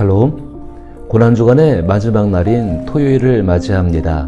샬롬. 고난주간의 마지막 날인 토요일을 맞이합니다.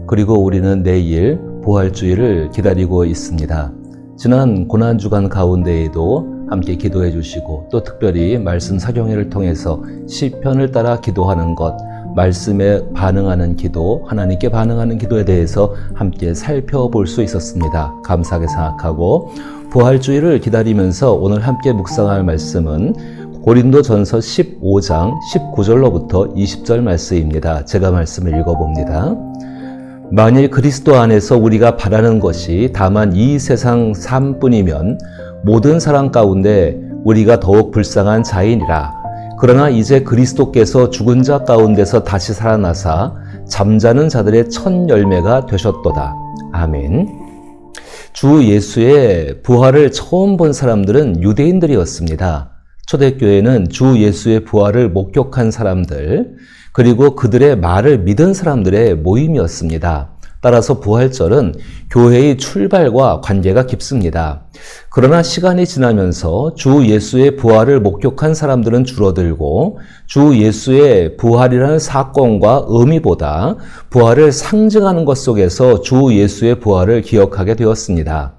그리고 우리는 내일 부활주일을 기다리고 있습니다. 지난 고난주간 가운데에도 함께 기도해 주시고 또 특별히 말씀 사경회를 통해서 시편을 따라 기도하는 것, 말씀에 반응하는 기도, 하나님께 반응하는 기도에 대해서 함께 살펴볼 수 있었습니다. 감사하게 생각하고 부활주일을 기다리면서 오늘 함께 묵상할 말씀은 고린도전서 15장 19절로부터 20절 말씀입니다. 제가 말씀을 읽어봅니다. 만일 그리스도 안에서 우리가 바라는 것이 다만 이 세상 삶뿐이면 모든 사람 가운데 우리가 더욱 불쌍한 자이니라. 그러나 이제 그리스도께서 죽은 자 가운데서 다시 살아나사 잠자는 자들의 첫 열매가 되셨도다. 아멘. 주 예수의 부활을 처음 본 사람들은 유대인들이었습니다. 초대교회는 주 예수의 부활을 목격한 사람들, 그리고 그들의 말을 믿은 사람들의 모임이었습니다. 따라서 부활절은 교회의 출발과 관계가 깊습니다. 그러나 시간이 지나면서 주 예수의 부활을 목격한 사람들은 줄어들고 주 예수의 부활이라는 사건과 의미보다 부활을 상징하는 것 속에서 주 예수의 부활을 기억하게 되었습니다.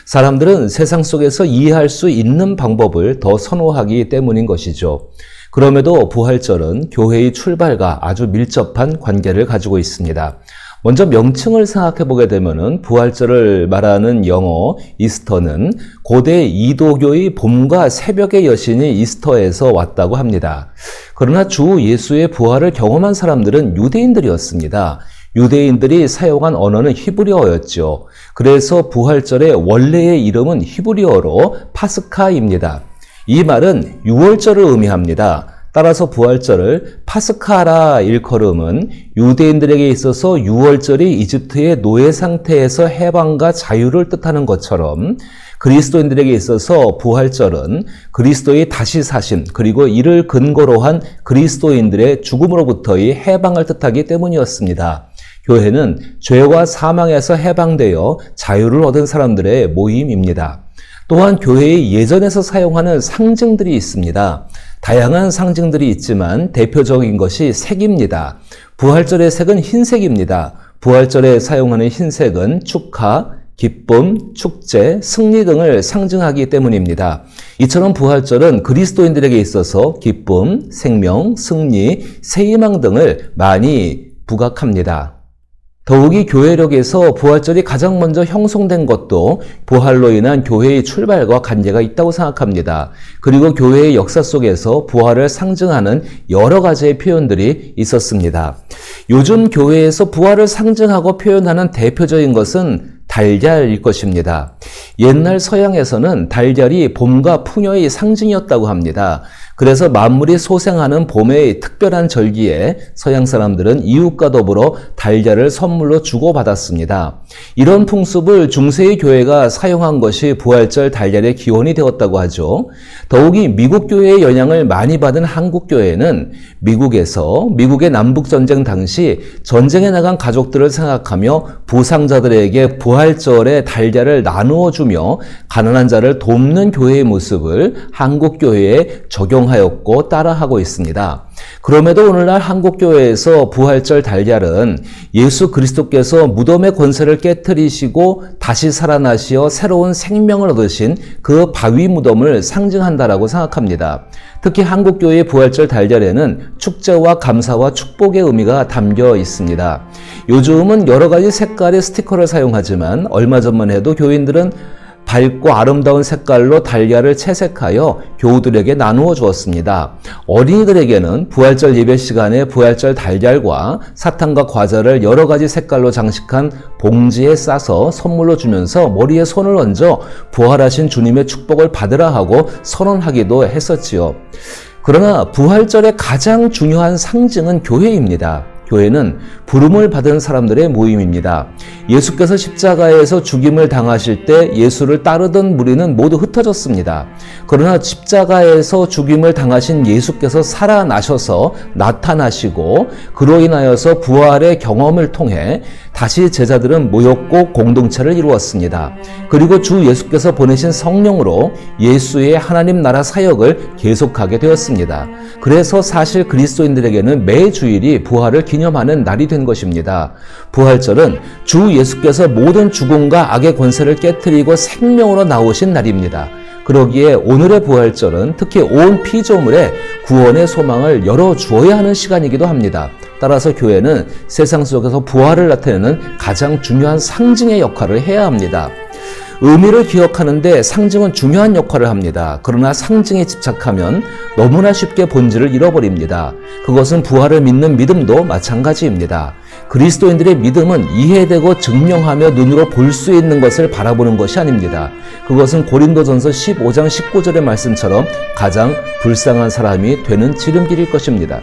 사람들은 세상 속에서 이해할 수 있는 방법을 더 선호하기 때문인 것이죠. 그럼에도 부활절은 교회의 출발과 아주 밀접한 관계를 가지고 있습니다. 먼저 명칭을 생각해 보게 되면은 부활절을 말하는 영어 이스터는 고대 이도교의 봄과 새벽의 여신이 이스터에서 왔다고 합니다. 그러나 주 예수의 부활을 경험한 사람들은 유대인들이었습니다. 유대인들이 사용한 언어는 히브리어였죠. 그래서 부활절의 원래의 이름은 히브리어로 파스카입니다. 이 말은 유월절을 의미합니다. 따라서 부활절을 파스카라 일컬음은 유대인들에게 있어서 유월절이 이집트의 노예 상태에서 해방과 자유를 뜻하는 것처럼 그리스도인들에게 있어서 부활절은 그리스도의 다시 사심 그리고 이를 근거로 한 그리스도인들의 죽음으로부터의 해방을 뜻하기 때문이었습니다. 교회는 죄와 사망에서 해방되어 자유를 얻은 사람들의 모임입니다. 또한 교회의 예전에서 사용하는 상징들이 있습니다. 다양한 상징들이 있지만 대표적인 것이 색입니다. 부활절의 색은 흰색입니다. 부활절에 사용하는 흰색은 축하, 기쁨, 축제, 승리 등을 상징하기 때문입니다. 이처럼 부활절은 그리스도인들에게 있어서 기쁨, 생명, 승리, 새 희망 등을 많이 부각합니다. 더욱이 교회력에서 부활절이 가장 먼저 형성된 것도 부활로 인한 교회의 출발과 관계가 있다고 생각합니다. 그리고 교회의 역사 속에서 부활을 상징하는 여러 가지의 표현들이 있었습니다. 요즘 교회에서 부활을 상징하고 표현하는 대표적인 것은 달걀일 것입니다. 옛날 서양에서는 달걀이 봄과 풍요의 상징이었다고 합니다. 그래서 만물이 소생하는 봄의 특별한 절기에 서양 사람들은 이웃과 더불어 달걀을 선물로 주고받았습니다. 이런 풍습을 중세의 교회가 사용한 것이 부활절 달걀의 기원이 되었다고 하죠. 더욱이 미국 교회의 영향을 많이 받은 한국 교회는 미국의 남북전쟁 당시 전쟁에 나간 가족들을 생각하며 부상자들에게 부활절에 달걀을 나누어 주며 가난한 자를 돕는 교회의 모습을 한국 교회에 적용하였고 따라하고 있습니다. 그럼에도 오늘날 한국교회에서 부활절 달걀은 예수 그리스도께서 무덤의 권세를 깨트리시고 다시 살아나시어 새로운 생명을 얻으신 그 바위 무덤을 상징한다라고 생각합니다. 특히 한국교회의 부활절 달걀에는 축제와 감사와 축복의 의미가 담겨 있습니다. 요즘은 여러 가지 색깔의 스티커를 사용하지만 얼마 전만 해도 교인들은 밝고 아름다운 색깔로 달걀을 채색하여 교우들에게 나누어 주었습니다. 어린이들에게는 부활절 예배 시간에 부활절 달걀과 사탕과 과자를 여러 가지 색깔로 장식한 봉지에 싸서 선물로 주면서 머리에 손을 얹어 부활하신 주님의 축복을 받으라 하고 선언하기도 했었지요. 그러나 부활절의 가장 중요한 상징은 교회입니다. 교회는 부름을 받은 사람들의 모임입니다. 예수께서 십자가에서 죽임을 당하실 때 예수를 따르던 무리는 모두 흩어졌습니다. 그러나 십자가에서 죽임을 당하신 예수께서 살아나셔서 나타나시고 그로 인하여서 부활의 경험을 통해 다시 제자들은 모였고 공동체를 이루었습니다. 그리고 주 예수께서 보내신 성령으로 예수의 하나님 나라 사역을 계속하게 되었습니다. 그래서 사실 그리스도인들에게는 매 주일이 부활을 기념하는 날이 된 것입니다. 부활절은 주 예수께서 모든 죽음과 악의 권세를 깨트리고 생명으로 나오신 날입니다. 그러기에 오늘의 부활절은 특히 온 피조물에 구원의 소망을 열어주어야 하는 시간이기도 합니다. 따라서 교회는 세상 속에서 부활을 나타내는 가장 중요한 상징의 역할을 해야 합니다. 의미를 기억하는데 상징은 중요한 역할을 합니다. 그러나 상징에 집착하면 너무나 쉽게 본질을 잃어버립니다. 그것은 부활을 믿는 믿음도 마찬가지입니다. 그리스도인들의 믿음은 이해되고 증명하며 눈으로 볼 수 있는 것을 바라보는 것이 아닙니다. 그것은 고린도전서 15장 19절의 말씀처럼 가장 불쌍한 사람이 되는 지름길일 것입니다.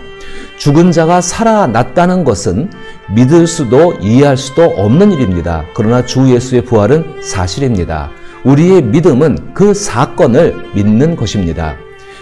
죽은 자가 살아났다는 것은 믿을 수도 이해할 수도 없는 일입니다. 그러나 주 예수의 부활은 사실입니다. 우리의 믿음은 그 사건을 믿는 것입니다.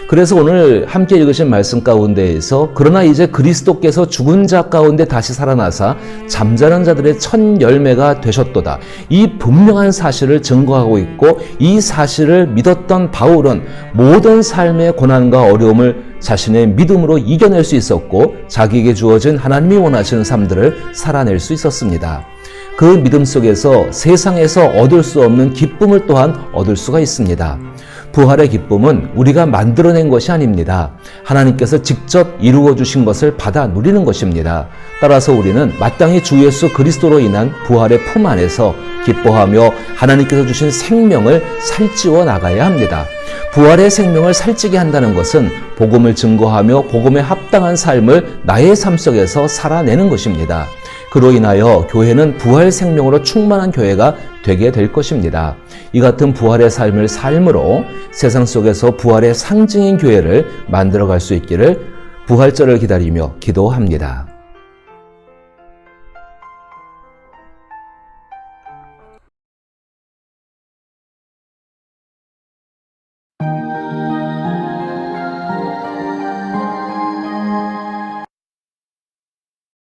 그래서 오늘 함께 읽으신 말씀 가운데에서 그러나 이제 그리스도께서 죽은 자 가운데 다시 살아나사 잠자는 자들의 첫 열매가 되셨도다. 이 분명한 사실을 증거하고 있고 이 사실을 믿었던 바울은 모든 삶의 고난과 어려움을 자신의 믿음으로 이겨낼 수 있었고 자기에게 주어진 하나님이 원하시는 삶들을 살아낼 수 있었습니다. 그 믿음 속에서 세상에서 얻을 수 없는 기쁨을 또한 얻을 수가 있습니다. 부활의 기쁨은 우리가 만들어낸 것이 아닙니다. 하나님께서 직접 이루어 주신 것을 받아 누리는 것입니다. 따라서 우리는 마땅히 주 예수 그리스도로 인한 부활의 품 안에서 기뻐하며 하나님께서 주신 생명을 살찌워 나가야 합니다. 부활의 생명을 살찌게 한다는 것은 복음을 증거하며 복음에 합당한 삶을 나의 삶 속에서 살아내는 것입니다. 그로 인하여 교회는 부활 생명으로 충만한 교회가 되게 될 것입니다. 이 같은 부활의 삶을 삶으로 세상 속에서 부활의 상징인 교회를 만들어갈 수 있기를 부활절을 기다리며 기도합니다.